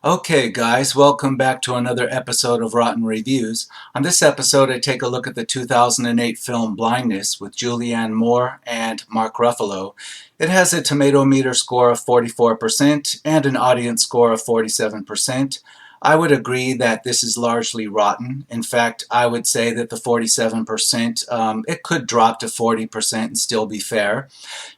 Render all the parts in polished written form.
Okay, guys, welcome back to another episode of Rotten Reviews. On this episode, I take a look at the 2008 film Blindness with Julianne Moore and Mark Ruffalo. It has a tomato meter score of 44% and an audience score of 47%. I would agree that this is largely rotten. In fact, I would say that the 47%, it could drop to 40% and still be fair.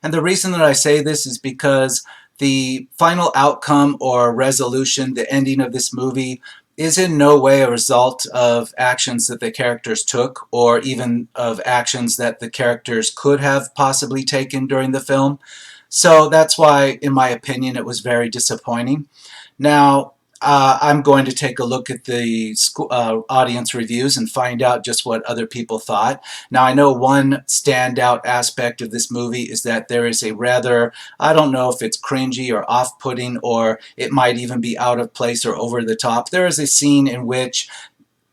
And the reason that I say this is because the final outcome or resolution, the ending of this movie, is in no way a result of actions that the characters took or even of actions that the characters could have possibly taken during the film. So that's why, in my opinion, it was very disappointing. Now, I'm going to take a look at the audience reviews and find out just what other people thought. Now, I know one standout aspect of this movie is that there is a rather, I don't know if it's cringy or off-putting, or it might even be out of place or over the top. There is a scene in which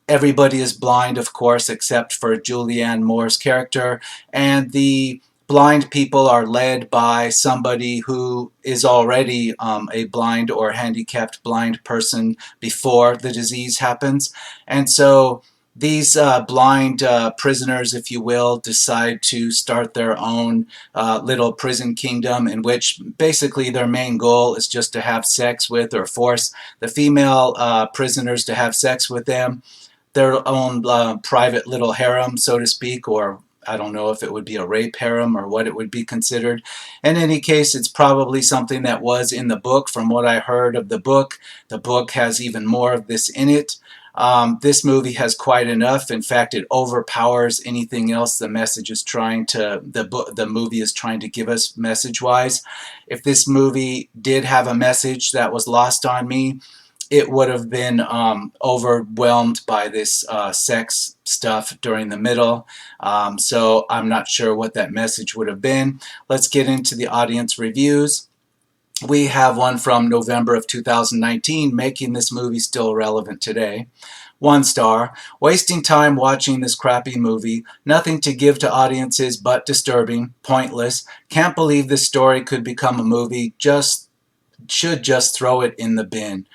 everybody is blind, of course, except for Julianne Moore's character, and the blind people are led by somebody who is already a blind or handicapped blind person before the disease happens. And so these blind prisoners, if you will, decide to start their own little prison kingdom in which basically their main goal is just to have sex with or force the female prisoners to have sex with them, their own private little harem, so to speak, or I don't know if it would be a rape harem or what it would be considered. In any case, it's probably something that was in the book. From what I heard of the book has even more of this in it. This movie has quite enough. In fact, it overpowers anything else the message is trying to, the movie is trying to give us message-wise. If this movie did have a message that was lost on me, it would have been overwhelmed by this sex stuff during the middle. So I'm not sure what that message would have been. Let's get into the audience reviews. We have one from November of 2019, making this movie still relevant today. 1 star, wasting time watching this crappy movie, nothing to give to audiences but disturbing, pointless, can't believe this story could become a movie, should just throw it in the bin.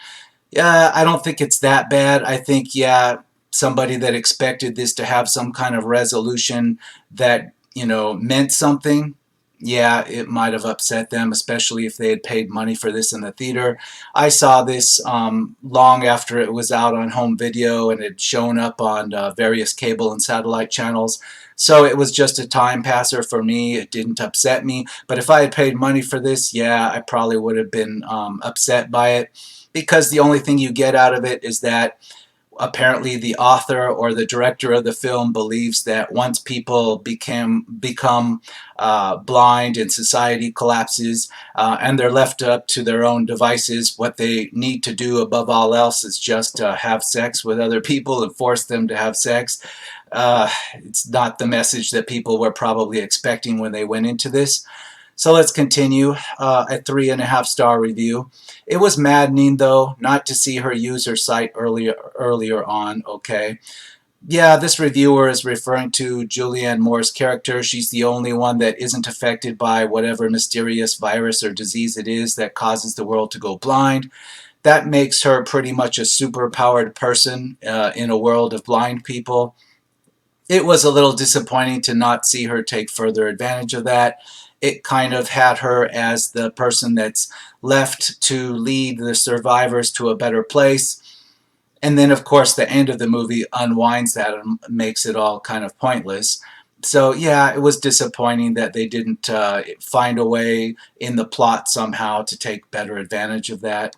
Yeah, I don't think it's that bad. I think, yeah, somebody that expected this to have some kind of resolution that, meant something, yeah, it might have upset them, especially if they had paid money for this in the theater. I saw this long after it was out on home video and had shown up on various cable and satellite channels. So it was just a time passer for me. It didn't upset me. But if I had paid money for this, yeah, I probably would have been upset by it, because the only thing you get out of it is that apparently the author or the director of the film believes that once people become blind and society collapses and they're left up to their own devices, what they need to do above all else is just have sex with other people and force them to have sex. It's not the message that people were probably expecting when they went into this. So let's continue. A 3.5 star review. It was maddening, though, not to see her use her sight earlier on. Okay. Yeah, this reviewer is referring to Julianne Moore's character. She's the only one that isn't affected by whatever mysterious virus or disease it is that causes the world to go blind. That makes her pretty much a super-powered person in a world of blind people. It was a little disappointing to not see her take further advantage of that. It kind of had her as the person that's left to lead the survivors to a better place. And then, of course, the end of the movie unwinds that and makes it all kind of pointless. So, yeah, it was disappointing that they didn't find a way in the plot somehow to take better advantage of that.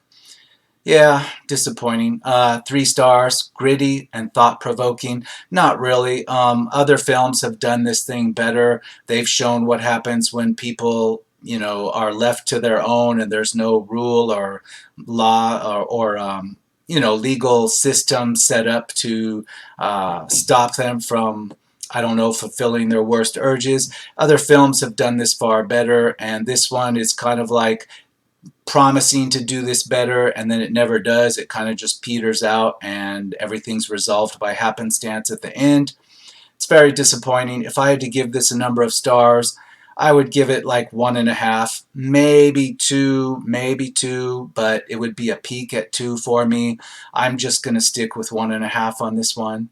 Yeah, disappointing. 3 stars, gritty and thought-provoking. Not really. Other films have done this thing better. They've shown what happens when people, are left to their own and there's no rule or law or legal system set up to stop them from, I don't know, fulfilling their worst urges. Other films have done this far better, and this one is kind of like promising to do this better, and then it never does. It kind of just peters out and everything's resolved by happenstance at the end. It's very disappointing. If I had to give this a number of stars, I would give it like 1.5, maybe two, but it would be a peak at 2 for me. I'm just going to stick with 1.5 on this one.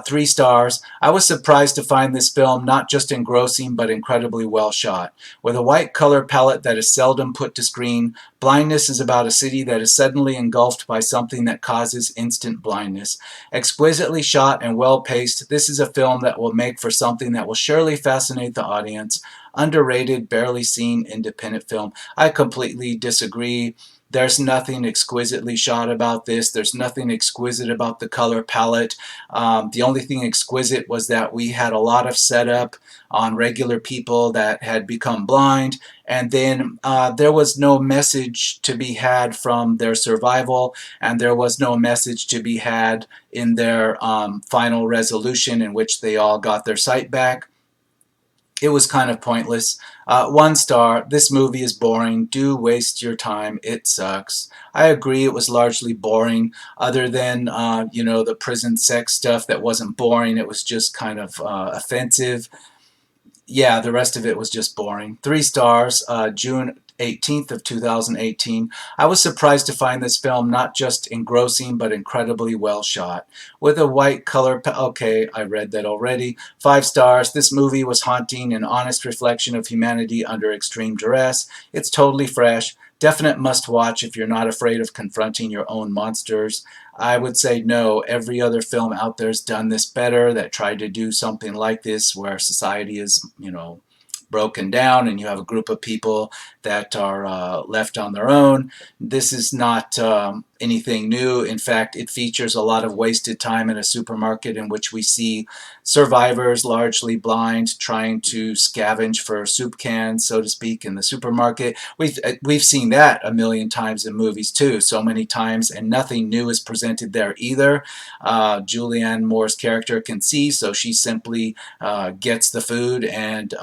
3 stars. I was surprised to find this film not just engrossing but incredibly well shot. With a white color palette that is seldom put to screen, Blindness is about a city that is suddenly engulfed by something that causes instant blindness. Exquisitely shot and well paced, this is a film that will make for something that will surely fascinate the audience. Underrated, barely seen independent film. I completely disagree. There's nothing exquisitely shot about this. There's nothing exquisite about the color palette. The only thing exquisite was that we had a lot of setup on regular people that had become blind, and then there was no message to be had from their survival, and there was no message to be had in their final resolution in which they all got their sight back. It was kind of pointless. 1 star. This movie is boring. Do waste your time. It sucks. I agree. It was largely boring. Other than the prison sex stuff that wasn't boring. It was just kind of offensive. Yeah, the rest of it was just boring. 3 stars, June 18th of 2018. I was surprised to find this film not just engrossing but incredibly well shot. With a white color, okay, I read that already. 5 stars. This movie was haunting, an honest reflection of humanity under extreme duress. It's totally fresh. Definite must watch if you're not afraid of confronting your own monsters. I would say no. Every other film out there has done this better, that tried to do something like this where society is, broken down and you have a group of people that are left on their own. This is not anything new. In fact, it features a lot of wasted time in a supermarket in which we see survivors, largely blind, trying to scavenge for soup cans, so to speak, in the supermarket. We've seen that a million times in movies too, so many times, and nothing new is presented there either. Julianne Moore's character can see, so she simply gets the food and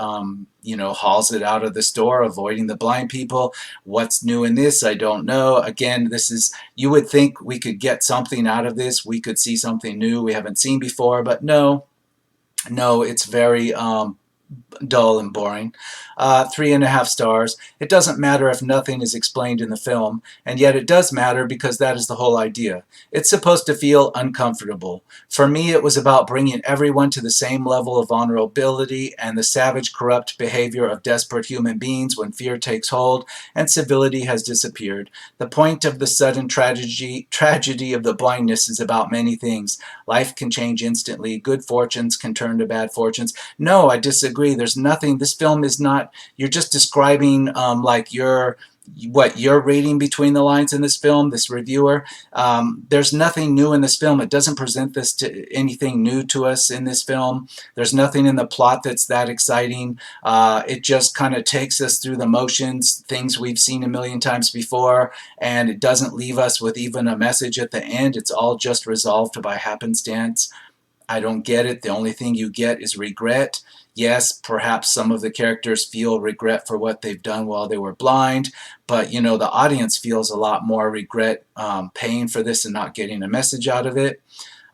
hauls it out of the store, avoiding the blind people. What's new in this? I don't know. Again, you would think we could get something out of this. We could see something new we haven't seen before, but no, it's very dull and boring. 3.5 stars. It doesn't matter if nothing is explained in the film, and yet it does matter because that is the whole idea. It's supposed to feel uncomfortable. For me, it was about bringing everyone to the same level of vulnerability and the savage, corrupt behavior of desperate human beings when fear takes hold and civility has disappeared. The point of the sudden tragedy of the blindness is about many things. Life can change instantly. Good fortunes can turn to bad fortunes. No, I disagree. There's nothing. This film is not. You're just describing like what you're reading between the lines in this film, this reviewer. There's nothing new in this film. It doesn't present this to anything new to us in this film. There's nothing in the plot that's that exciting. It just kind of takes us through the motions, things we've seen a million times before, and it doesn't leave us with even a message at the end. It's all just resolved by happenstance. I don't get it. The only thing you get is regret. Yes, perhaps some of the characters feel regret for what they've done while they were blind, but the audience feels a lot more regret paying for this and not getting a message out of it.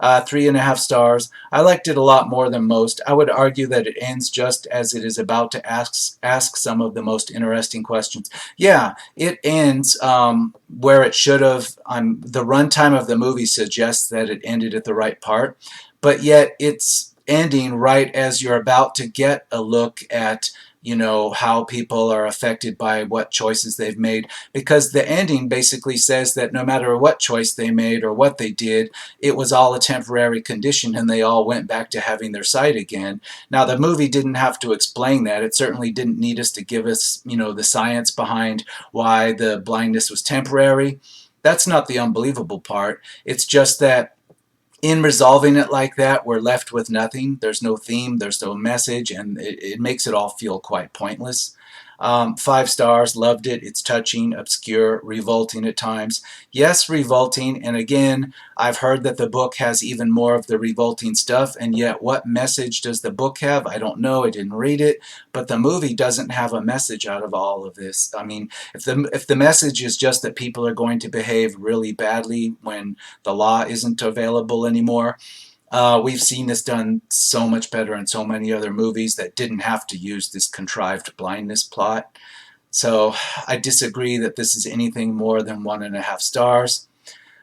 3.5 stars. I liked it a lot more than most. I would argue that it ends just as it is about to ask some of the most interesting questions. Yeah, it ends where it should have. The runtime of the movie suggests that it ended at the right part, but yet it's ending right as you're about to get a look at how people are affected by what choices they've made, because the ending basically says that no matter what choice they made or what they did, it was all a temporary condition and they all went back to having their sight again. Now, the movie didn't have to explain that. It certainly didn't need us to give us the science behind why the blindness was temporary. That's not the unbelievable part. It's just that in resolving it like that, we're left with nothing. There's no theme, there's no message, and it makes it all feel quite pointless. 5 stars, loved it. It's touching, obscure, revolting at times. Yes, revolting, and again, I've heard that the book has even more of the revolting stuff, and yet what message does the book have? I don't know, I didn't read it, but the movie doesn't have a message out of all of this. I mean, if the message is just that people are going to behave really badly when the law isn't available anymore, We've seen this done so much better in so many other movies that didn't have to use this contrived blindness plot. So I disagree that this is anything more than 1.5 stars.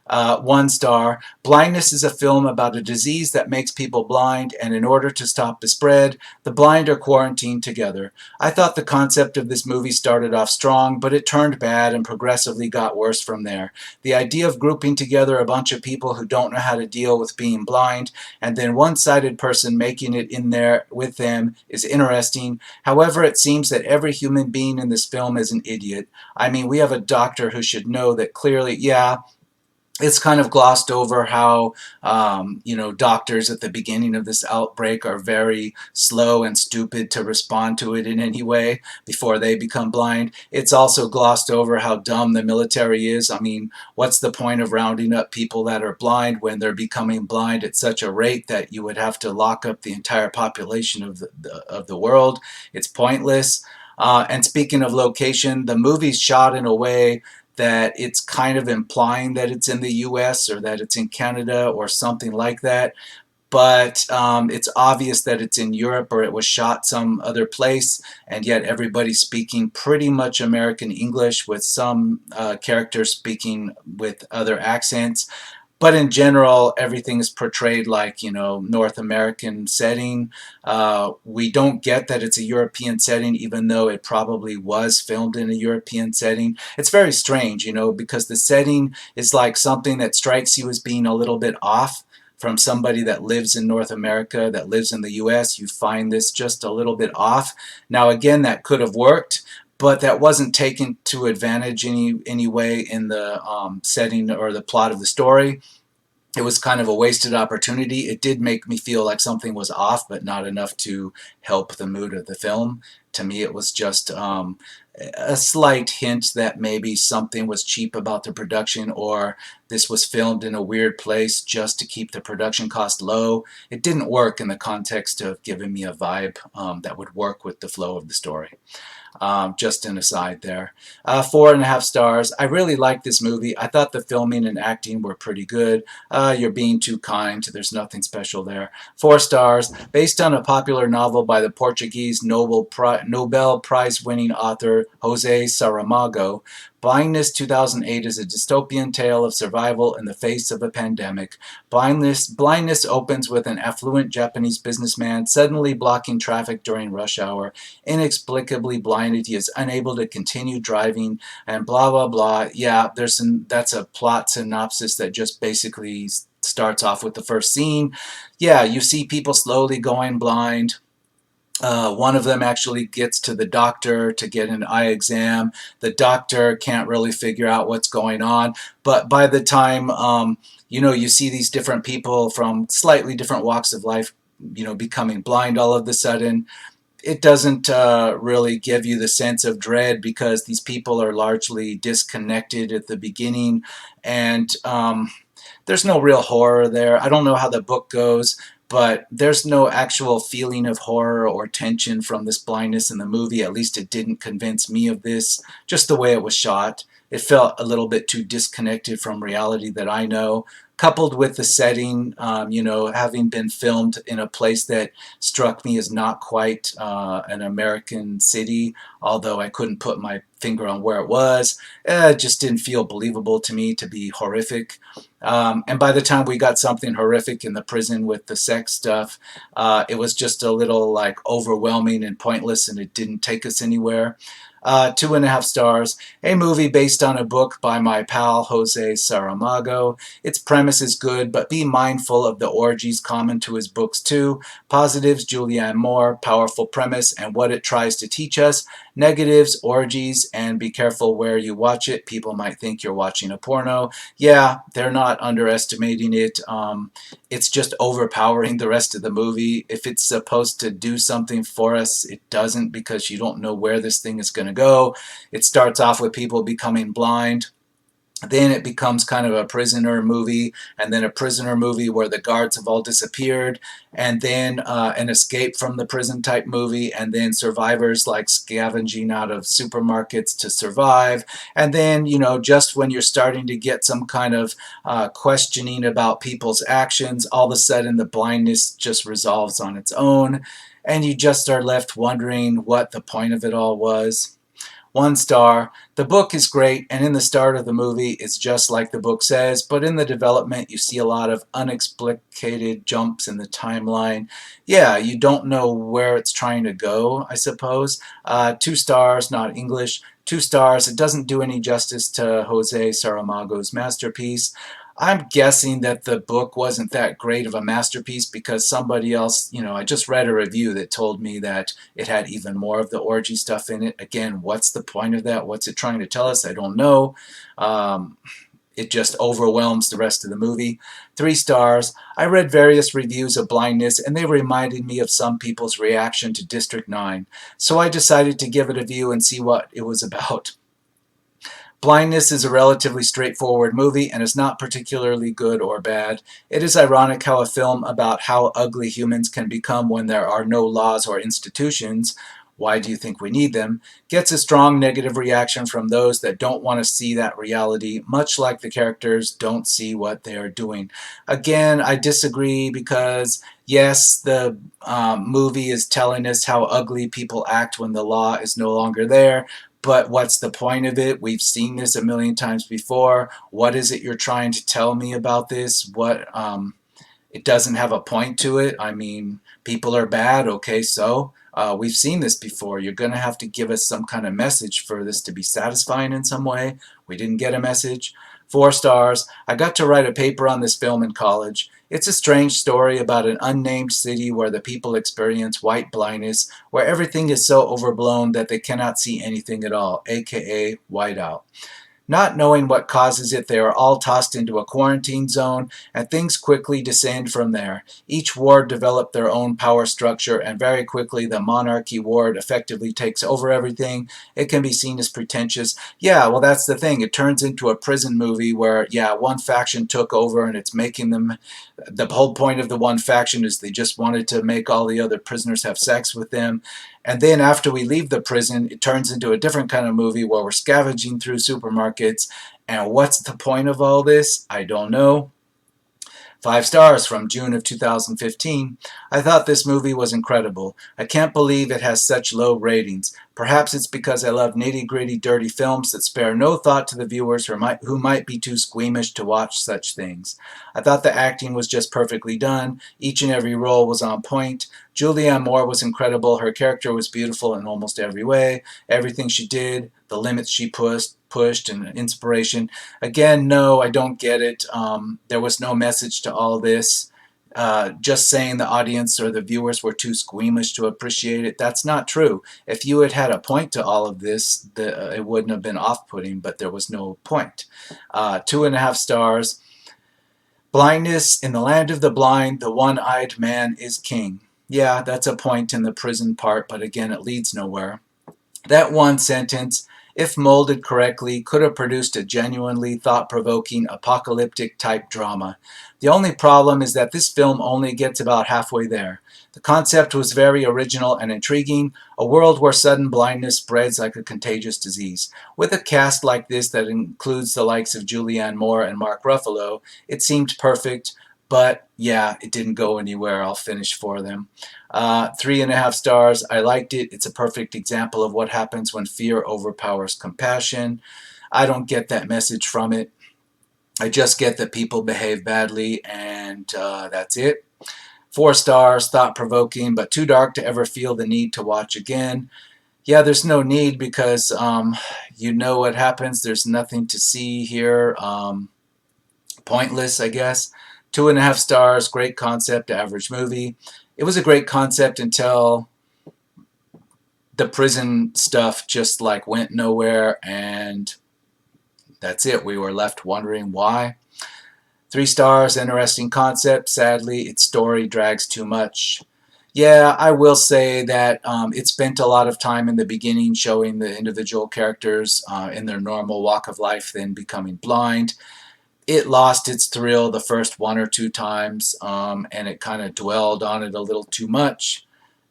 1 star. Blindness is a film about a disease that makes people blind, and in order to stop the spread, the blind are quarantined together. I thought the concept of this movie started off strong, but it turned bad and progressively got worse from there. The idea of grouping together a bunch of people who don't know how to deal with being blind, and then one-sided person making it in there with them is interesting. However, it seems that every human being in this film is an idiot. I mean, we have a doctor who should know that clearly, yeah, it's kind of glossed over how doctors at the beginning of this outbreak are very slow and stupid to respond to it in any way before they become blind. It's also glossed over how dumb the military is. I mean, what's the point of rounding up people that are blind when they're becoming blind at such a rate that you would have to lock up the entire population of the world? It's pointless. And speaking of location, the movie's shot in a way that it's kind of implying that it's in the US or that it's in Canada or something like that. But it's obvious that it's in Europe or it was shot some other place, and yet everybody's speaking pretty much American English with some characters speaking with other accents. But in general, everything is portrayed like, North American setting. We don't get that it's a European setting, even though it probably was filmed in a European setting. It's very strange, because the setting is like something that strikes you as being a little bit off from somebody that lives in North America, that lives in the US. You find this just a little bit off. Now, again, that could have worked, but that wasn't taken to advantage any way in the setting or the plot of the story. It was kind of a wasted opportunity. It did make me feel like something was off, but not enough to help the mood of the film. To me, it was just a slight hint that maybe something was cheap about the production, or this was filmed in a weird place just to keep the production cost low. It didn't work in the context of giving me a vibe that would work with the flow of the story. Just an aside there. 4.5 stars. I really liked this movie. I thought the filming and acting were pretty good. You're being too kind. There's nothing special there. 4 stars. Based on a popular novel by the Portuguese Nobel Prize-winning author Jose Saramago, Blindness 2008 is a dystopian tale of survival in the face of a pandemic. Blindness opens with an affluent Japanese businessman suddenly blocking traffic during rush hour. Inexplicably blinded, he is unable to continue driving, and blah blah blah. Yeah, that's a plot synopsis that just basically starts off with the first scene. Yeah, you see people slowly going blind. One of them actually gets to the doctor to get an eye exam. The doctor can't really figure out what's going on, but by the time you see these different people from slightly different walks of life, becoming blind all of a sudden, it doesn't really give you the sense of dread because these people are largely disconnected at the beginning, and there's no real horror there. I don't know how the book goes, but there's no actual feeling of horror or tension from this blindness in the movie. At least it didn't convince me of this. Just the way it was shot, it felt a little bit too disconnected from reality that I know. Coupled with the setting, having been filmed in a place that struck me as not quite an American city, although I couldn't put my finger on where it was. It just didn't feel believable to me to be horrific. And by the time we got something horrific in the prison with the sex stuff, it was just a little like overwhelming and pointless, and it didn't take us anywhere. 2.5 stars. A movie based on a book by my pal Jose Saramago. Its premise is good, but be mindful of the orgies common to his books too. Positives, Julianne Moore, powerful premise and what it tries to teach us. Negatives, orgies, and be careful where you watch it. People might think you're watching a porno. Yeah, they're not underestimating it. It's just overpowering the rest of the movie. If it's supposed to do something for us, it doesn't, because you don't know where this thing is going to go. It starts off with people becoming blind. Then it becomes kind of a prisoner movie, and then a prisoner movie where the guards have all disappeared, and then an escape from the prison type movie, and then survivors like scavenging out of supermarkets to survive. And then, just when you're starting to get some kind of questioning about people's actions, all of a sudden the blindness just resolves on its own, and you just are left wondering what the point of it all was. 1 star. The book is great, and in the start of the movie, it's just like the book says, but in the development, you see a lot of unexplicated jumps in the timeline. Yeah, you don't know where it's trying to go, I suppose. 2 stars, not English. 2 stars. It doesn't do any justice to Jose Saramago's masterpiece. I'm guessing that the book wasn't that great of a masterpiece because somebody else, I just read a review that told me that it had even more of the orgy stuff in it. Again, what's the point of that? What's it trying to tell us? I don't know. Um, it just overwhelms the rest of the movie. 3 stars. I read various reviews of Blindness, and they reminded me of some people's reaction to District 9. So I decided to give it a view and see what it was about. Blindness is a relatively straightforward movie and is not particularly good or bad. It is ironic how a film about how ugly humans can become when there are no laws or institutions, why do you think we need them, gets a strong negative reaction from those that don't want to see that reality, much like the characters don't see what they are doing. Again, I disagree because, yes, the movie is telling us how ugly people act when the law is no longer there, but what's the point of it? We've seen this a million times before. What is it you're trying to tell me about this? It doesn't have a point to it. I mean, people are bad. Okay, so we've seen this before. You're going to have to give us some kind of message for this to be satisfying in some way. We didn't get a message. 4 stars. I got to write a paper on this film in college. It's a strange story about an unnamed city where the people experience white blindness, where everything is so overblown that they cannot see anything at all, aka whiteout. Not knowing what causes it, they are all tossed into a quarantine zone, and things quickly descend from there. Each ward developed their own power structure, and very quickly the monarchy ward effectively takes over everything. It can be seen as pretentious. Yeah, well, that's the thing. It turns into a prison movie where, yeah, one faction took over, and it's making them. The whole point of the one faction is they just wanted to make all the other prisoners have sex with them. And then after we leave the prison, it turns into a different kind of movie where we're scavenging through supermarkets. And what's the point of all this? I don't know. 5 stars from June of 2015. I thought this movie was incredible. I can't believe it has such low ratings. Perhaps it's because I love nitty-gritty, dirty films that spare no thought to the viewers who might be too squeamish to watch such things. I thought the acting was just perfectly done. Each and every role was on point. Julianne Moore was incredible. Her character was beautiful in almost every way. Everything she did, the limits she pushed, and inspiration. Again, no, I don't get it. There was no message to all this. Just saying the audience or the viewers were too squeamish to appreciate it. That's not true. If you had had a point to all of this, it wouldn't have been off-putting, but there was no point. 2.5 stars. Blindness, in the land of the blind, the one-eyed man is king. Yeah, that's a point in the prison part, but again, it leads nowhere. That one sentence, if molded correctly, could have produced a genuinely thought-provoking apocalyptic-type drama. The only problem is that this film only gets about halfway there. The concept was very original and intriguing, a world where sudden blindness spreads like a contagious disease. With a cast like this that includes the likes of Julianne Moore and Mark Ruffalo, it seemed perfect, but yeah, it didn't go anywhere. I'll finish for them. 3.5 stars. I liked it. It's a perfect example of what happens when fear overpowers compassion. I don't get that message from it. I just get that people behave badly, and that's it. 4 stars. Thought-provoking, but too dark to ever feel the need to watch again. Yeah, there's no need because you know what happens. There's nothing to see here. Pointless, I guess. 2.5 stars. Great concept, average movie. It was a great concept until the prison stuff just like went nowhere, and that's it. We were left wondering why. 3 stars. Interesting concept. Sadly, its story drags too much. Yeah, I will say that it spent a lot of time in the beginning showing the individual characters in their normal walk of life, then becoming blind. It lost its thrill the first one or two times, and it kind of dwelled on it a little too much,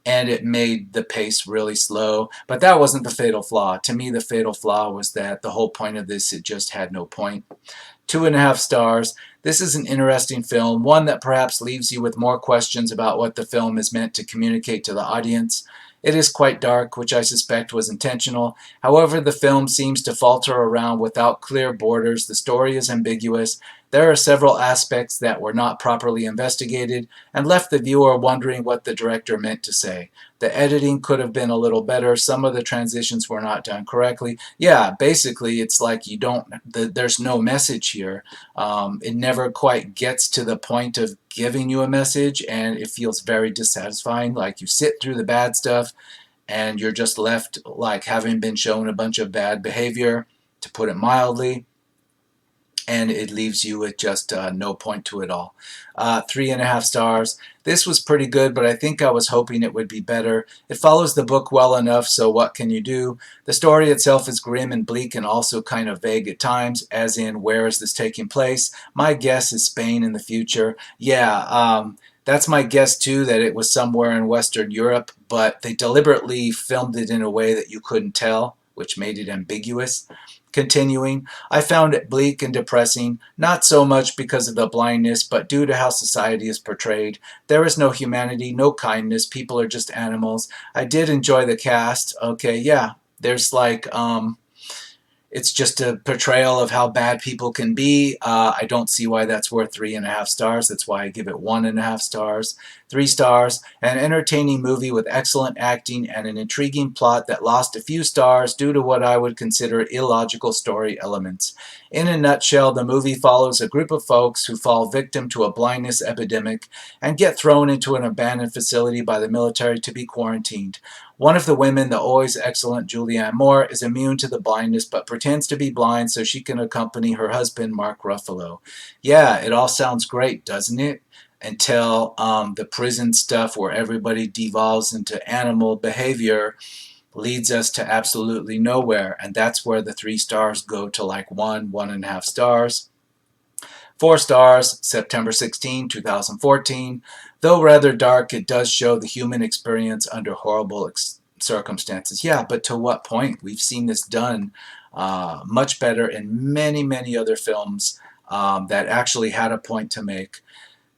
and it made the pace really slow. But that wasn't the fatal flaw. To me, the fatal flaw was that the whole point of this, it just had no point. 2.5 stars. This is an interesting film, one that perhaps leaves you with more questions about what the film is meant to communicate to the audience. It is quite dark, which I suspect was intentional. However, the film seems to falter around without clear borders. The story is ambiguous. There are several aspects that were not properly investigated and left the viewer wondering what the director meant to say. The editing could have been a little better. Some of the transitions were not done correctly. Yeah, basically, it's like there's no message here. It never quite gets to the point of giving you a message, and it feels very dissatisfying. Like you sit through the bad stuff, and you're just left like having been shown a bunch of bad behavior, to put it mildly, and it leaves you with just no point to it all. 3.5 stars. This was pretty good, but I think I was hoping it would be better. It follows the book well enough, so what can you do? The story itself is grim and bleak and also kind of vague at times, as in, where is this taking place? My guess is Spain in the future. Yeah, that's my guess too, that it was somewhere in Western Europe, but they deliberately filmed it in a way that you couldn't tell, which made it ambiguous. Continuing, I found it bleak and depressing, not so much because of the blindness, but due to how society is portrayed. There is no humanity, no kindness, people are just animals. I did enjoy the cast. Okay, yeah, there's like, it's just a portrayal of how bad people can be. I don't see why that's worth 3.5 stars. That's why I give it 1.5 stars. 3 stars. An entertaining movie with excellent acting and an intriguing plot that lost a few stars due to what I would consider illogical story elements. In a nutshell, the movie follows a group of folks who fall victim to a blindness epidemic and get thrown into an abandoned facility by the military to be quarantined. One of the women, the always excellent Julianne Moore, is immune to the blindness but pretends to be blind so she can accompany her husband, Mark Ruffalo. Yeah, it all sounds great, doesn't it? Until the prison stuff where everybody devolves into animal behavior leads us to absolutely nowhere. And that's where the 3 stars go to like 1.5 stars. 4 stars, September 16, 2014. Though rather dark, it does show the human experience under horrible circumstances. Yeah, but to what point? We've seen this done much better in many, many other films that actually had a point to make.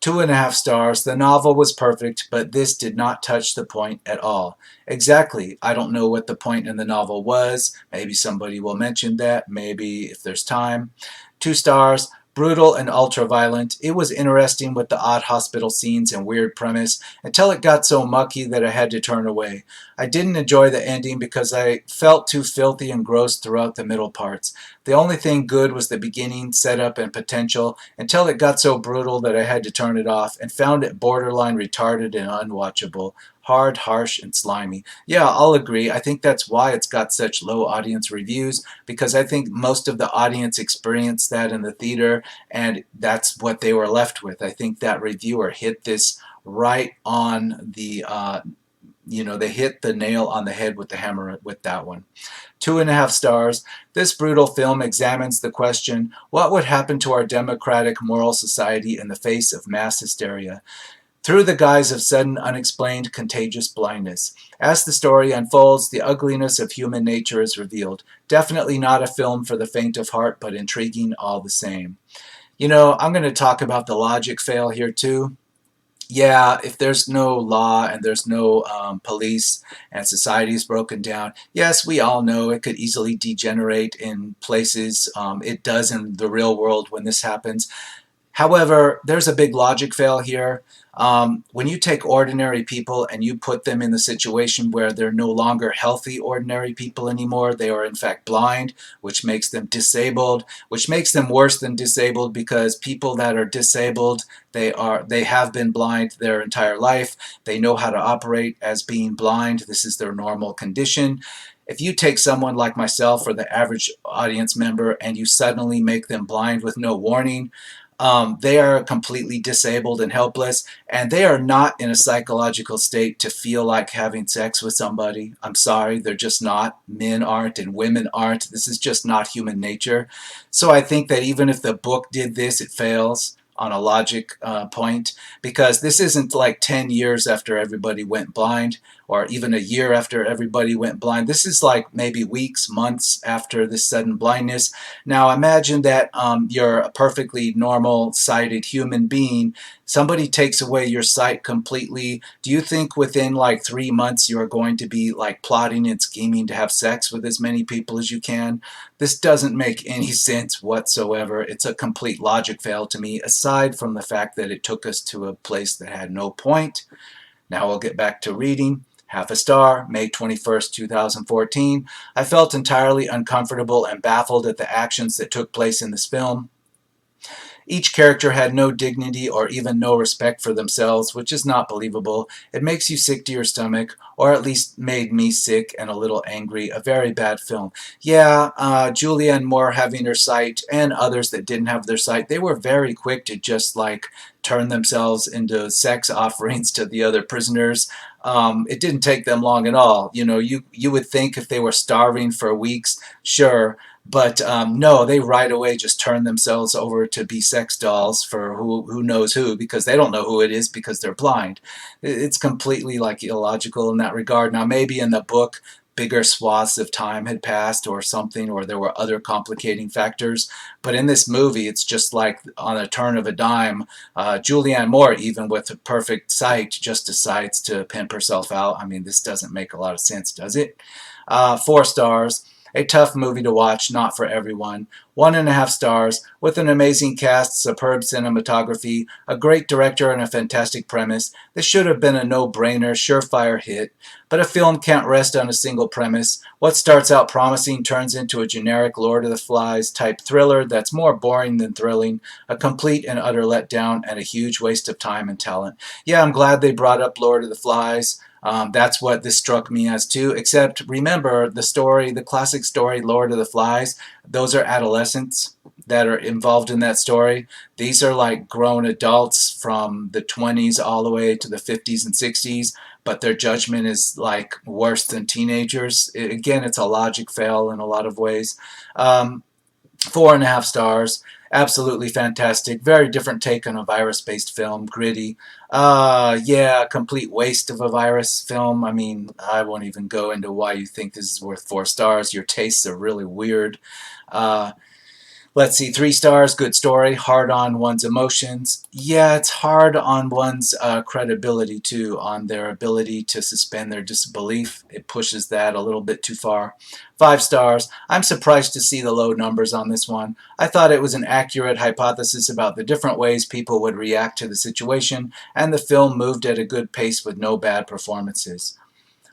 2.5 stars. The novel was perfect, but this did not touch the point at all. Exactly. I don't know what the point in the novel was. Maybe somebody will mention that. Maybe if there's time. 2 stars. Brutal and ultra-violent. It was interesting with the odd hospital scenes and weird premise until it got so mucky that I had to turn away. I didn't enjoy the ending because I felt too filthy and gross throughout the middle parts. The only thing good was the beginning, setup, and potential until it got so brutal that I had to turn it off and found it borderline retarded and unwatchable. Hard, harsh, and slimy. Yeah, I'll agree. I think that's why it's got such low audience reviews, because I think most of the audience experienced that in the theater, and that's what they were left with. I think that reviewer hit this right on the, they hit the nail on the head with the hammer with that one. 2.5 stars. This brutal film examines the question, what would happen to our democratic moral society in the face of mass hysteria? Through the guise of sudden, unexplained, contagious blindness. As the story unfolds, the ugliness of human nature is revealed. Definitely not a film for the faint of heart, but intriguing all the same. I'm going to talk about the logic fail here too. Yeah, if there's no law and there's no police and society is broken down, yes, we all know it could easily degenerate in places. It does in the real world when this happens. However, there's a big logic fail here. When you take ordinary people and you put them in the situation where they're no longer healthy ordinary people anymore, they are in fact blind, which makes them disabled, which makes them worse than disabled, because people that are disabled, they have been blind their entire life. They know how to operate as being blind. This is their normal condition. If you take someone like myself or the average audience member and you suddenly make them blind with no warning, They are completely disabled and helpless, and they are not in a psychological state to feel like having sex with somebody. I'm sorry, they're just not. Men aren't and women aren't. This is just not human nature. So I think that even if the book did this, it fails on a logic point, because this isn't like 10 years after everybody went blind, or even a year after everybody went blind. This is like maybe weeks, months after this sudden blindness. Now imagine that you're a perfectly normal sighted human being. Somebody takes away your sight completely. Do you think within like 3 months you are going to be like plotting and scheming to have sex with as many people as you can? This doesn't make any sense whatsoever. It's a complete logic fail to me, aside from the fact that it took us to a place that had no point. Now we'll get back to reading. Half a star, May 21st, 2014. I felt entirely uncomfortable and baffled at the actions that took place in this film. Each character had no dignity or even no respect for themselves, which is not believable. It makes you sick to your stomach, or at least made me sick and a little angry. A very bad film. Yeah, Julianne Moore having her sight, and others that didn't have their sight, they were very quick to just like turn themselves into sex offerings to the other prisoners. It didn't take them long at all. You know, you would think if they were starving for weeks, sure, but no, they right away just turn themselves over to be sex dolls for who knows who, because they don't know who it is because they're blind. It's completely like illogical in that regard. Now maybe in the book bigger swaths of time had passed or something, or there were other complicating factors. But in this movie, it's just like on a turn of a dime, Julianne Moore, even with a perfect sight, just decides to pimp herself out. I mean, this doesn't make a lot of sense, does it? 4 stars. A tough movie to watch, not for everyone. 1.5 stars, with an amazing cast, superb cinematography, a great director, and a fantastic premise. This should have been a no-brainer, surefire hit. But a film can't rest on a single premise. What starts out promising turns into a generic Lord of the Flies type thriller that's more boring than thrilling, a complete and utter letdown, and a huge waste of time and talent. Yeah, I'm glad they brought up Lord of the Flies. That's what this struck me as too, except remember the story, the classic story, Lord of the Flies, those are adolescents that are involved in that story. These are like grown adults from the 20s all the way to the 50s and 60s, but their judgment is like worse than teenagers. Again, it's a logic fail in a lot of ways. 4.5 stars. Absolutely fantastic. Very different take on a virus-based film. Gritty. Yeah, complete waste of a virus film. I mean, I won't even go into why you think this is worth 4 stars. Your tastes are really weird. Uh, Let's see, 3 stars, good story, hard on one's emotions. Yeah, it's hard on one's credibility too, on their ability to suspend their disbelief. It pushes that a little bit too far. 5 stars, I'm surprised to see the low numbers on this one. I thought it was an accurate hypothesis about the different ways people would react to the situation, and the film moved at a good pace with no bad performances.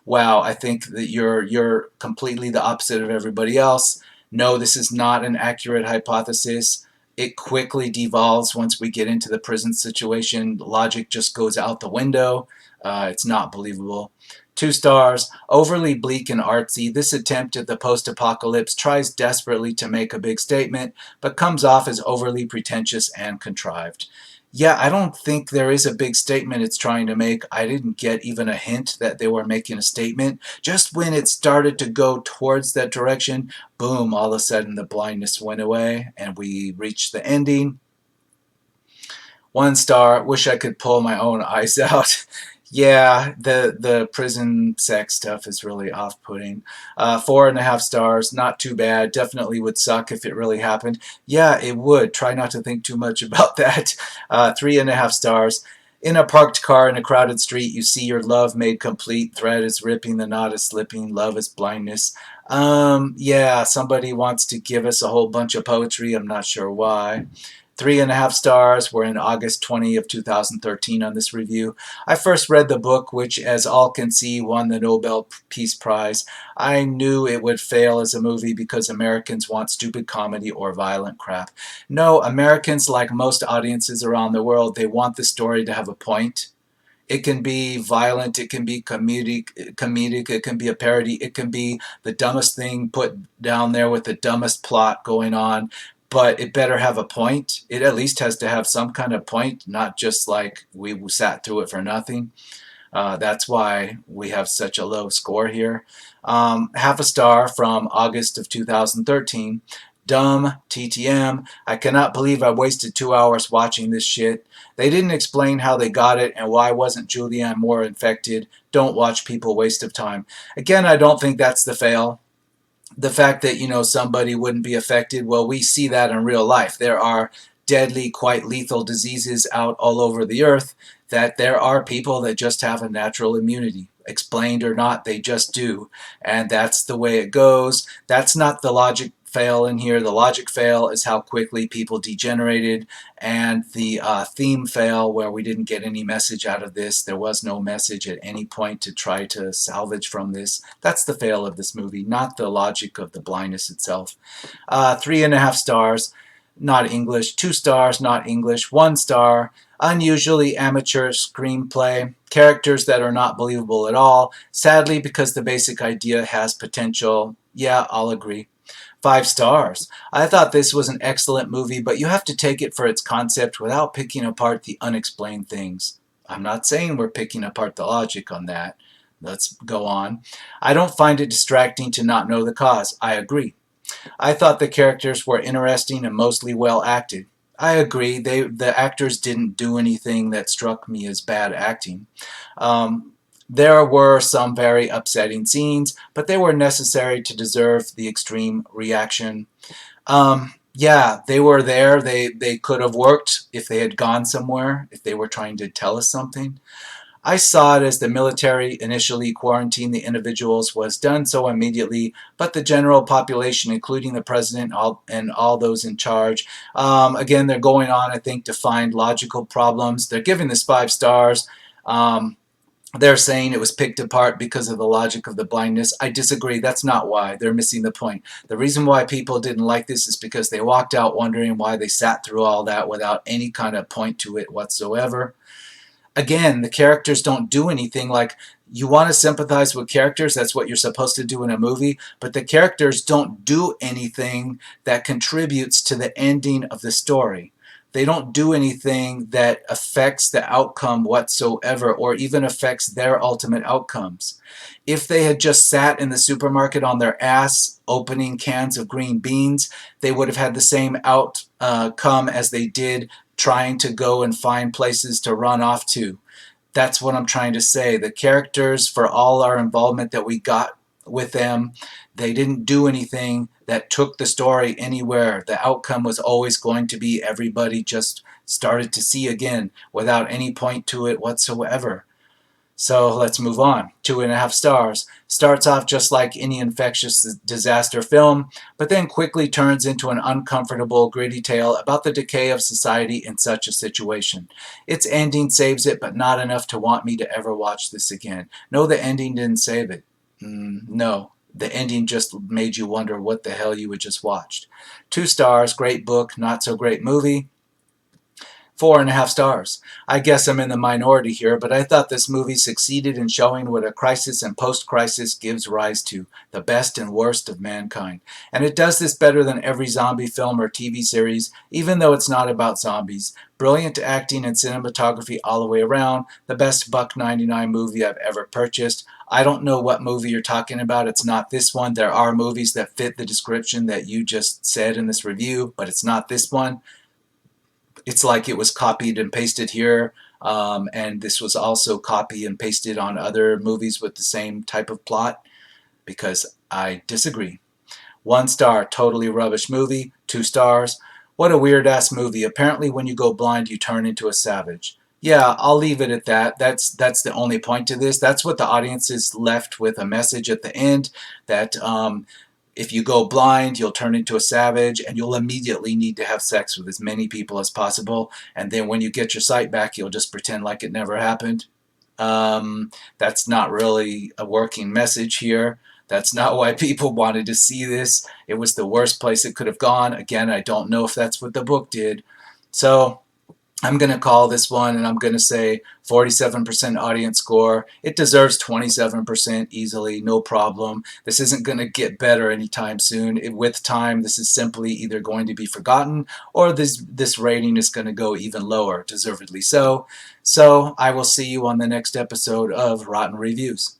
Wow, I think that you're completely the opposite of everybody else. No, this is not an accurate hypothesis. It quickly devolves once we get into the prison situation. Logic just goes out the window. It's not believable. 2 stars, overly bleak and artsy. This attempt at the post-apocalypse tries desperately to make a big statement, but comes off as overly pretentious and contrived. Yeah, I don't think there is a big statement it's trying to make. I didn't get even a hint that they were making a statement. Just when it started to go towards that direction, boom, all of a sudden the blindness went away and we reached the ending. 1 star, wish I could pull my own eyes out. Yeah, the prison sex stuff is really off-putting. 4.5 stars, not too bad. Definitely would suck if it really happened. Yeah, it would. Try not to think too much about that. 3.5 stars. In a parked car in a crowded street, you see your love made complete. Thread is ripping, the knot is slipping. Love is blindness. Yeah, somebody wants to give us a whole bunch of poetry. I'm not sure why. 3.5 stars. We're in August 20 of 2013 on this review. I first read the book, which, as all can see, won the Nobel Peace Prize. I knew it would fail as a movie because Americans want stupid comedy or violent crap. No, Americans, like most audiences around the world, they want the story to have a point. It can be violent, it can be comedic, it can be a parody, it can be the dumbest thing put down there with the dumbest plot going on. but it better have a point. It at least has to have some kind of point, not just like we sat through it for nothing. That's why we have such a low score here. Half a star from August of 2013. Dumb, TTM. I cannot believe I wasted 2 hours watching this shit. They didn't explain how they got it and why wasn't Julianne Moore infected. Don't watch people waste of time. Again, I don't think that's the fail. The fact that somebody wouldn't be affected, well, we see that in real life. There are deadly, quite lethal diseases out all over the earth that there are people that just have a natural immunity. Explained or not, they just do. And that's the way it goes. That's not the logic fail in here. The logic fail is how quickly people degenerated, and the theme fail where we didn't get any message out of this. There was no message at any point to try to salvage from this. That's the fail of this movie, not the logic of the blindness itself. 3.5 stars, not English. 2 stars, not English. 1 star, unusually amateur screenplay. Characters that are not believable at all. Sadly, because the basic idea has potential. Yeah, I'll agree. 5 stars. I thought this was an excellent movie, but you have to take it for its concept without picking apart the unexplained things. I'm not saying we're picking apart the logic on that. Let's go on. I don't find it distracting to not know the cause. I agree. I thought the characters were interesting and mostly well acted. I agree. The actors didn't do anything that struck me as bad acting. Um, there were some very upsetting scenes, but they were necessary to deserve the extreme reaction. Yeah, they were there. They could have worked if they had gone somewhere, if they were trying to tell us something. I saw it as the military initially quarantined the individuals was done so immediately, but the general population, including the president and all those in charge, again, they're going on, I think, to find logical problems. They're giving this 5 stars. They're saying it was picked apart because of the logic of the blindness. I disagree. That's not why. They're missing the point. The reason why people didn't like this is because they walked out wondering why they sat through all that without any kind of point to it whatsoever. Again, the characters don't do anything. Like, you want to sympathize with characters, that's what you're supposed to do in a movie, but the characters don't do anything that contributes to the ending of the story. They don't do anything that affects the outcome whatsoever or even affects their ultimate outcomes. If they had just sat in the supermarket on their ass opening cans of green beans, they would have had the same outcome as they did trying to go and find places to run off to. That's what I'm trying to say. The characters, for all our involvement that we got with them, they didn't do anything that took the story anywhere. The outcome was always going to be everybody just started to see again without any point to it whatsoever. So let's move on. 2.5 stars. Starts off just like any infectious disaster film, but then quickly turns into an uncomfortable, gritty tale about the decay of society in such a situation. Its ending saves it, but not enough to want me to ever watch this again. No, the ending didn't save it. No. The ending just made you wonder what the hell you had just watched. 2 stars. Great book, not so great movie. 4.5 stars. I guess I'm in the minority here, but I thought this movie succeeded in showing what a crisis and post-crisis gives rise to, the best and worst of mankind. And it does this better than every zombie film or TV series, even though it's not about zombies. Brilliant acting and cinematography all the way around, the best $1.99 movie I've ever purchased. I don't know what movie you're talking about. It's not this one. There are movies that fit the description that you just said in this review, but it's not this one. It's like it was copied and pasted here, and this was also copied and pasted on other movies with the same type of plot, because I disagree. 1 star, totally rubbish movie. 2 stars. What a weird ass movie. Apparently when you go blind you turn into a savage. Yeah, I'll leave it at that. That's the only point to this. That's what the audience is left with, a message at the end that if you go blind, you'll turn into a savage, and you'll immediately need to have sex with as many people as possible. And then when you get your sight back, you'll just pretend like it never happened. That's not really a working message here. That's not why people wanted to see this. It was the worst place it could have gone. Again, I don't know if that's what the book did. So I'm going to call this one and I'm going to say 47% audience score. It deserves 27% easily, no problem. This isn't going to get better anytime soon. With time, this is simply either going to be forgotten or this rating is going to go even lower, deservedly so. So I will see you on the next episode of Rotten Reviews.